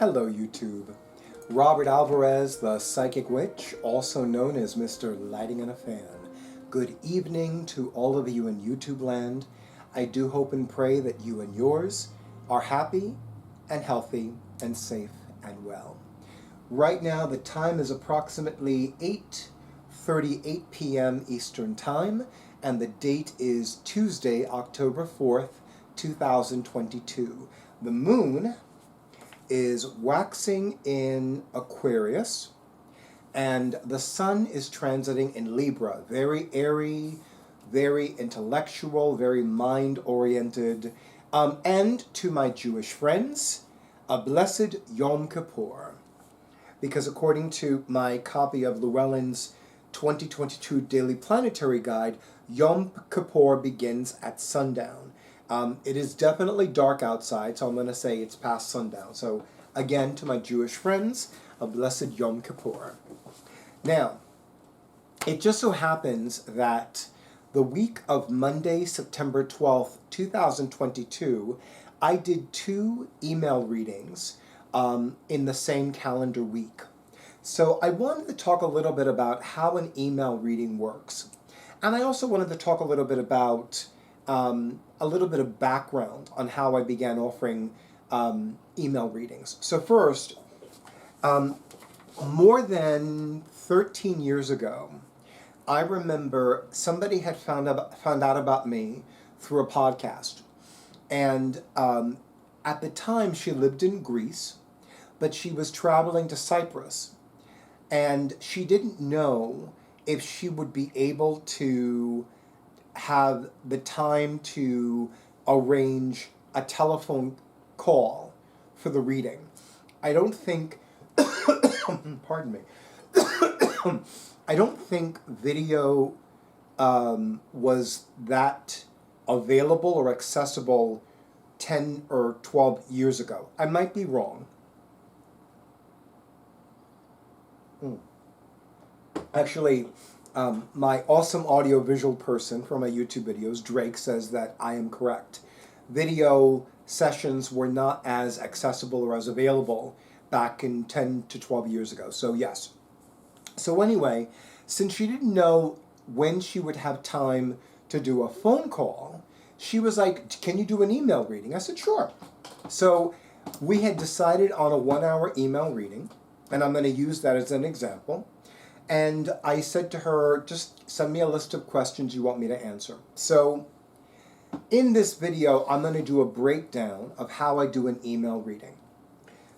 Hello YouTube. Robert Alvarez, the Psychic Witch, also known as Mr. Lighting in a Fan. Good evening to all of you in YouTubeland. I do hope and pray that you and yours are happy and healthy and safe and well. Right now the time is approximately 8:38 p.m. Eastern Time, and the date is Tuesday, October 4th, 2022. The moon is waxing in Aquarius, and the sun is transiting in Libra. Very airy, very intellectual, very mind-oriented. And to my Jewish friends, a blessed Yom Kippur. Because according to my copy of Llewellyn's 2022 Daily Planetary Guide, Yom Kippur begins at sundown. It is definitely dark outside, so I'm going to say it's past sundown. So again, to my Jewish friends, a blessed Yom Kippur. Now, it just so happens that the week of Monday, September 12th, 2022, I did 2 email readings in the same calendar week. So I wanted to talk a little bit about how an email reading works. And I also wanted to talk a little bit about a little bit of background on how I began offering email readings. So first, more than 13 years ago, I remember somebody had found out about me through a podcast. And at the time, she lived in Greece, but she was traveling to Cyprus. And she didn't know if she would be able to have the time to arrange a telephone call for the reading. I don't think, pardon me, I don't think video was that available or accessible 10 or 12 years ago. I might be wrong. Actually, my awesome audio-visual person from my YouTube videos, Drake, says that I am correct. Video sessions were not as accessible or as available back in 10 to 12 years ago. So yes. So anyway, since she didn't know when she would have time to do a phone call, she was like, can you do an email reading? I said, sure. So we had decided on a 1-hour email reading, and I'm going to use that as an example. And I said to her, just send me a list of questions you want me to answer. So in this video, I'm going to do a breakdown of how I do an email reading.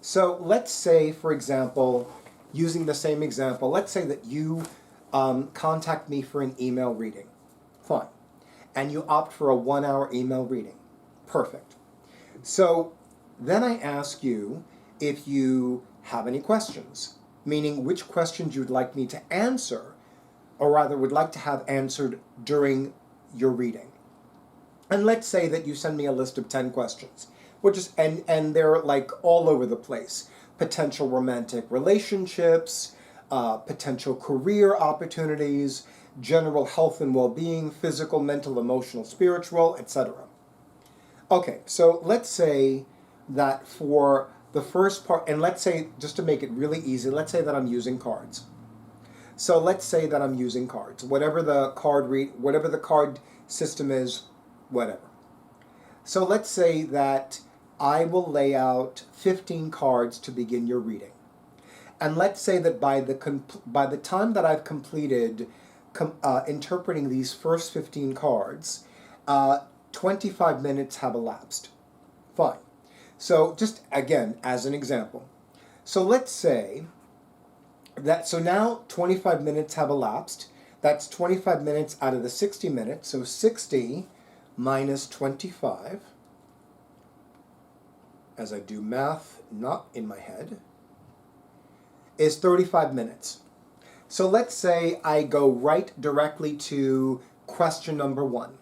So let's say, for example, using the same example, let's say that you contact me for an email reading. Fine. And you opt for a 1-hour email reading. Perfect. So then I ask you if you have any questions. Meaning which questions you'd like me to answer, or rather would like to have answered during your reading. And let's say that you send me a list of 10 questions, which is, and they're like all over the place. Potential romantic relationships, potential career opportunities, general health and well-being, physical, mental, emotional, spiritual, etc. Okay, so let's say that for the first part, and let's say, just to make it really easy, let's say that I'm using cards. So let's say that I'm using cards. Whatever the card system is, whatever. So let's say that I will lay out 15 cards to begin your reading. And let's say that by the time that I've completed interpreting these first 15 cards, 25 minutes have elapsed. Fine. So just again, as an example. So let's say that, so now 25 minutes have elapsed. That's 25 minutes out of the 60 minutes. So 60 minus 25, as I do math not in my head, is 35 minutes. So let's say I go right directly to question number 1.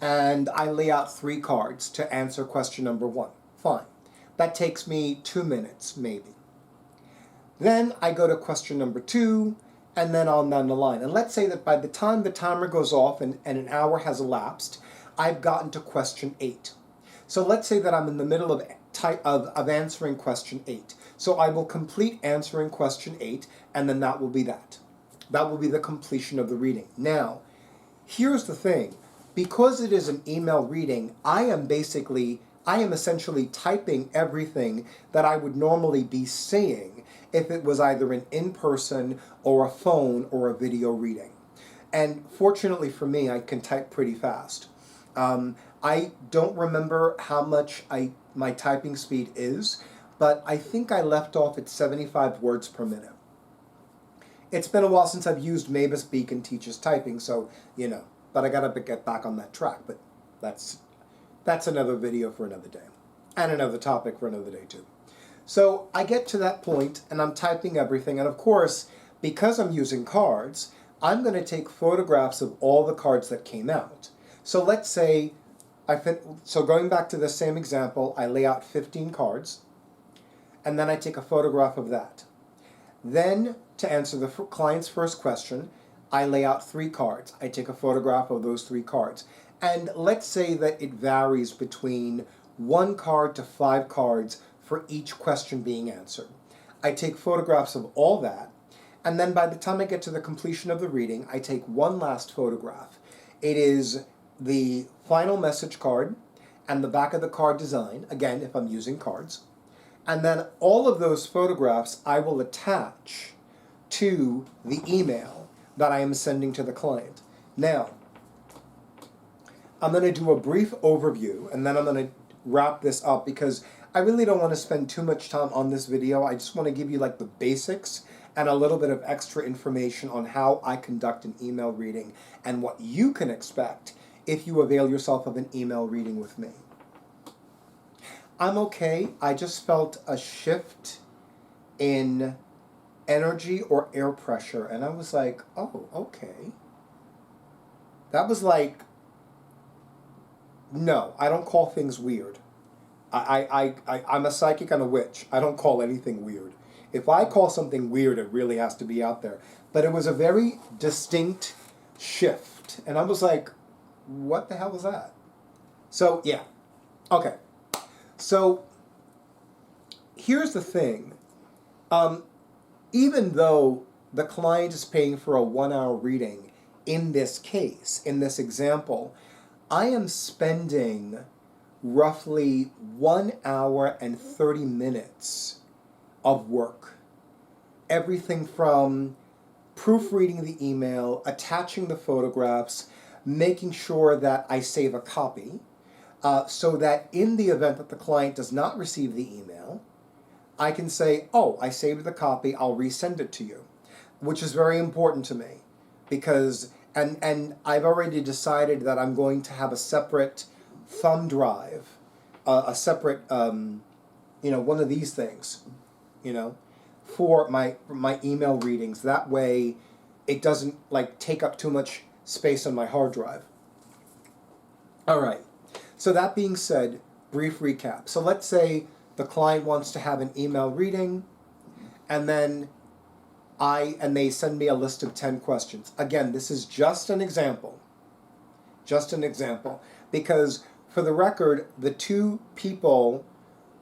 And I lay out 3 cards to answer question number 1. Fine. That takes me 2 minutes, maybe. Then I go to question number 2, and then on down the line. And let's say that by the time the timer goes off and an hour has elapsed, I've gotten to question 8. So let's say that I'm in the middle of answering question 8. So I will complete answering question 8, and then that will be that. That will be the completion of the reading. Now, here's the thing. Because it is an email reading, I am essentially typing everything that I would normally be saying if it was either an in-person or a phone or a video reading. And fortunately for me, I can type pretty fast. I don't remember how much my typing speed is, but I think I left off at 75 words per minute. It's been a while since I've used Mavis Beacon Teaches Typing, so, but I gotta get back on that track, but that's another video for another day, and another topic for another day too. So I get to that point, and I'm typing everything, and of course, because I'm using cards, I'm going to take photographs of all the cards that came out. So let's say, so going back to the same example, I lay out 15 cards, and then I take a photograph of that. Then, to answer the client's first question, I lay out 3 cards. I take a photograph of those 3 cards. And let's say that it varies between 1 card to 5 cards for each question being answered. I take photographs of all that, and then by the time I get to the completion of the reading, I take one last photograph. It is the final message card and the back of the card design, again, if I'm using cards. And then all of those photographs I will attach to the email that I am sending to the client. Now, I'm going to do a brief overview, and then I'm going to wrap this up because I really don't want to spend too much time on this video. I just want to give you like the basics and a little bit of extra information on how I conduct an email reading and what you can expect if you avail yourself of an email reading with me. I'm okay. I just felt a shift in energy or air pressure, and I was like, oh, okay. That was like, no, I don't call things weird. I'm a psychic and a witch. I don't call anything weird. If I call something weird, it really has to be out there. But it was a very distinct shift. And I was like, what the hell was that? So, yeah. Okay. So, here's the thing. Even though the client is paying for a 1-hour reading, in this case, in this example, I am spending roughly 1 hour and 30 minutes of work. Everything from proofreading the email, attaching the photographs, making sure that I save a copy, so that in the event that the client does not receive the email, I can say, oh, I saved the copy, I'll resend it to you, which is very important to me because, and I've already decided that I'm going to have a separate thumb drive, a separate, one of these things, for my email readings. That way it doesn't take up too much space on my hard drive. All right. So that being said, brief recap. So let's say the client wants to have an email reading, and then they send me a list of 10 questions. Again, this is just an example. Just an example. Because for the record, the 2 people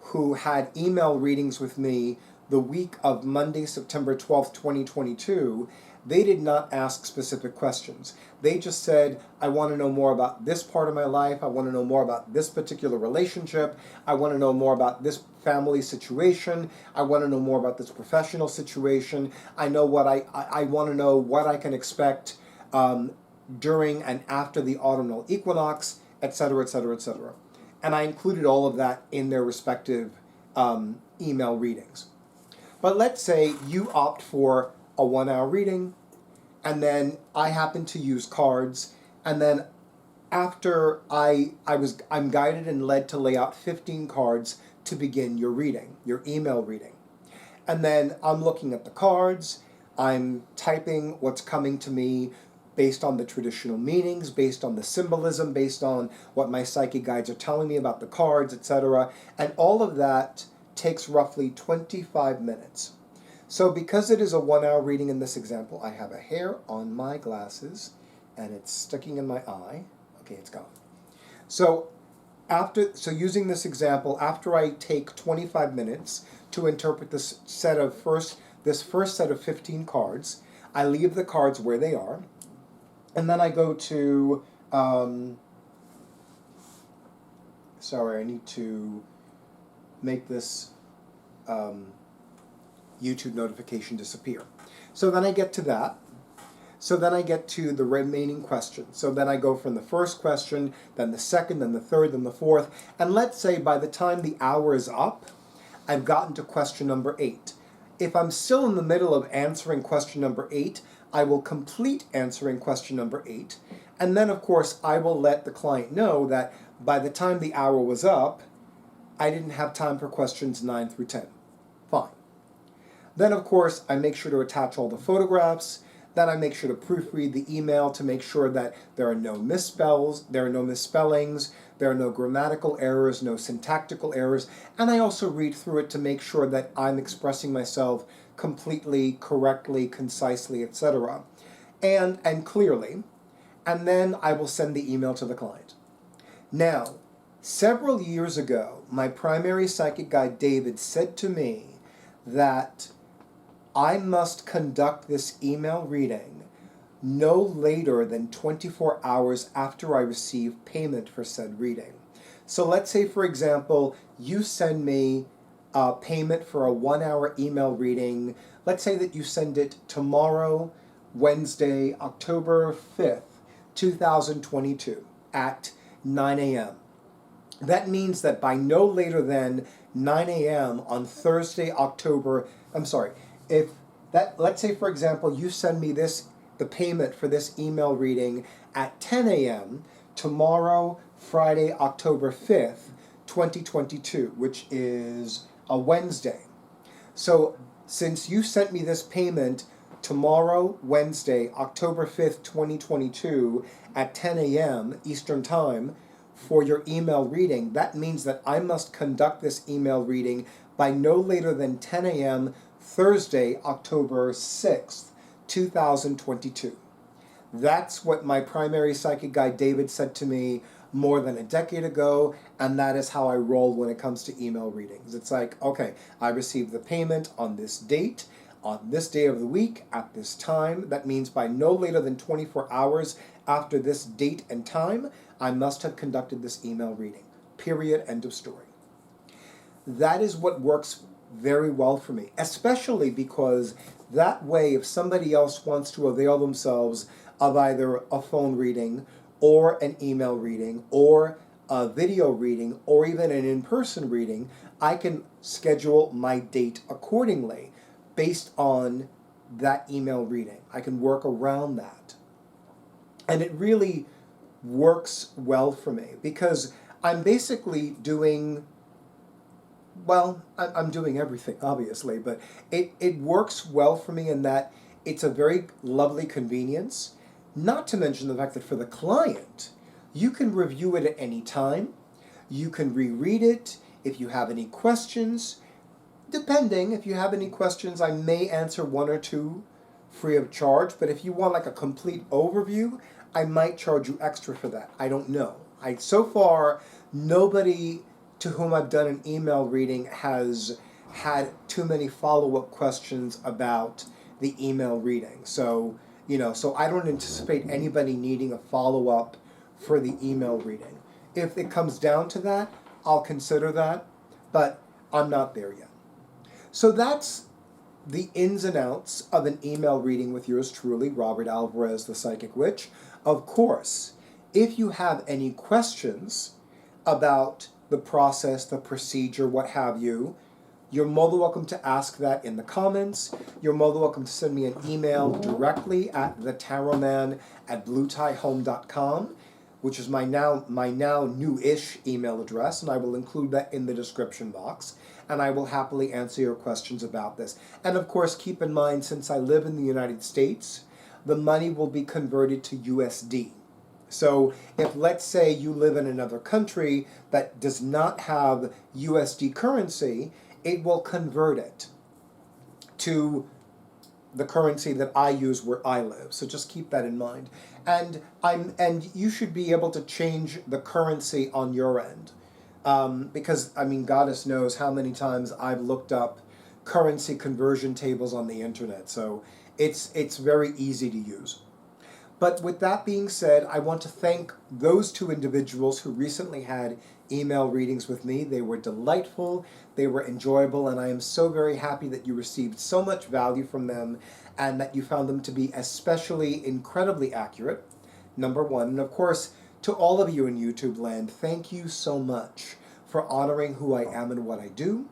who had email readings with me the week of Monday, September 12th, 2022, they did not ask specific questions. They just said, I want to know more about this part of my life. I want to know more about this particular relationship. I want to know more about this family situation. I want to know more about this professional situation. I want to know what I can expect during and after the autumnal equinox, etc., etc., etc. And I included all of that in their respective email readings. But let's say you opt for a 1-hour reading, and then I happen to use cards, and then after I'm guided and led to lay out 15 cards to begin your reading, your email reading. And then I'm looking at the cards, I'm typing what's coming to me based on the traditional meanings, based on the symbolism, based on what my psychic guides are telling me about the cards, etc. And all of that takes roughly 25 minutes. So because it is a 1-hour reading in this example, I have a hair on my glasses and it's sticking in my eye. Okay, it's gone. So So using this example, after I take 25 minutes to interpret this first set of 15 cards, I leave the cards where they are, and then I go to, sorry, I need to make this YouTube notification disappear. So then I get to that. So then I get to the remaining questions. So then I go from the first question, then the second, then the third, then the fourth. And let's say by the time the hour is up, I've gotten to question number 8. If I'm still in the middle of answering question number 8, I will complete answering question number 8. And then, of course, I will let the client know that by the time the hour was up, I didn't have time for questions 9 through 10. Fine. Then, of course, I make sure to attach all the photographs. Then I make sure to proofread the email to make sure that there are no misspellings, there are no grammatical errors, no syntactical errors, and I also read through it to make sure that I'm expressing myself completely, correctly, concisely, etc. and clearly, and then I will send the email to the client. Now, several years ago, my primary psychic guide David said to me that I must conduct this email reading no later than 24 hours after I receive payment for said reading. So let's say, for example, you send me payment for a 1-hour email reading. Let's say that you send it tomorrow, Wednesday, October 5th, 2022 at 9 a.m. That means that by no later than 9 a.m. on Thursday, let's say, for example, you send me the payment for this email reading at 10 a.m. tomorrow, Friday, October 5th, 2022, which is a Wednesday. So since you sent me this payment tomorrow, Wednesday, October 5th, 2022 at 10 a.m. Eastern Time for your email reading, that means that I must conduct this email reading by no later than 10 a.m. Thursday, October 6th, 2022. That's what my primary psychic guide David said to me more than a decade ago, and that is how I roll when it comes to email readings. It's like, okay, I received the payment on this date, on this day of the week, at this time. That means by no later than 24 hours after this date and time, I must have conducted this email reading. Period. End of story. That is what works very well for me, especially because that way, if somebody else wants to avail themselves of either a phone reading or an email reading or a video reading or even an in-person reading, I can schedule my date accordingly based on that email reading. I can work around that. And it really works well for me because I'm basically doing, well, I'm doing everything, obviously, but it works well for me in that it's a very lovely convenience, not to mention the fact that for the client, you can review it at any time, you can reread it, if you have any questions, if you have any questions, I may answer one or two free of charge, but if you want like a complete overview, I might charge you extra for that. I don't know. So far, nobody to whom I've done an email reading has had too many follow-up questions about the email reading. So I don't anticipate anybody needing a follow-up for the email reading. If it comes down to that, I'll consider that, but I'm not there yet. So that's the ins and outs of an email reading with yours truly, Robert Alvarez, the Psychic Witch. Of course, if you have any questions about the process, the procedure, what have you, you're more than welcome to ask that in the comments. You're more than welcome to send me an email directly at thetarotman@bluetiehome.com, which is my now new-ish email address, and I will include that in the description box, and I will happily answer your questions about this. And of course, keep in mind, since I live in the United States, the money will be converted to USD. So if, let's say, you live in another country that does not have USD currency, it will convert it to the currency that I use where I live. So just keep that in mind. And you should be able to change the currency on your end. Because, I mean, goddess knows how many times I've looked up currency conversion tables on the internet. So it's very easy to use. But with that being said, I want to thank those two individuals who recently had email readings with me. They were delightful, they were enjoyable, and I am so very happy that you received so much value from them and that you found them to be especially incredibly accurate, number one. And of course, to all of you in YouTube land, thank you so much for honoring who I am and what I do,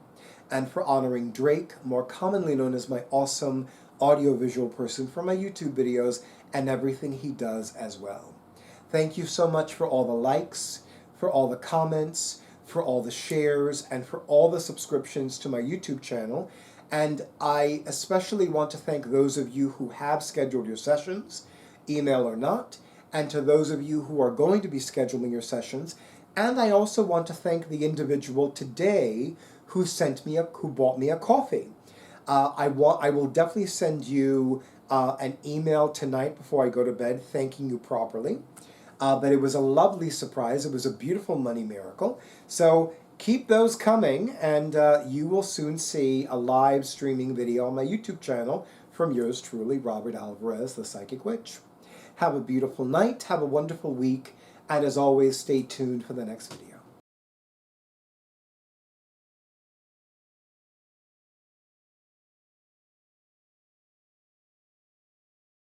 and for honoring Drake, more commonly known as my awesome audiovisual person, for my YouTube videos and everything he does as well. Thank you so much for all the likes, for all the comments, for all the shares, and for all the subscriptions to my YouTube channel. And I especially want to thank those of you who have scheduled your sessions, email or not, and to those of you who are going to be scheduling your sessions. And I also want to thank the individual today who bought me a coffee. I will definitely send you an email tonight before I go to bed thanking you properly. But it was a lovely surprise. It was a beautiful money miracle. So keep those coming, and you will soon see a live streaming video on my YouTube channel from yours truly, Robert Alvarez, the Psychic Witch. Have a beautiful night, have a wonderful week, and as always, stay tuned for the next video.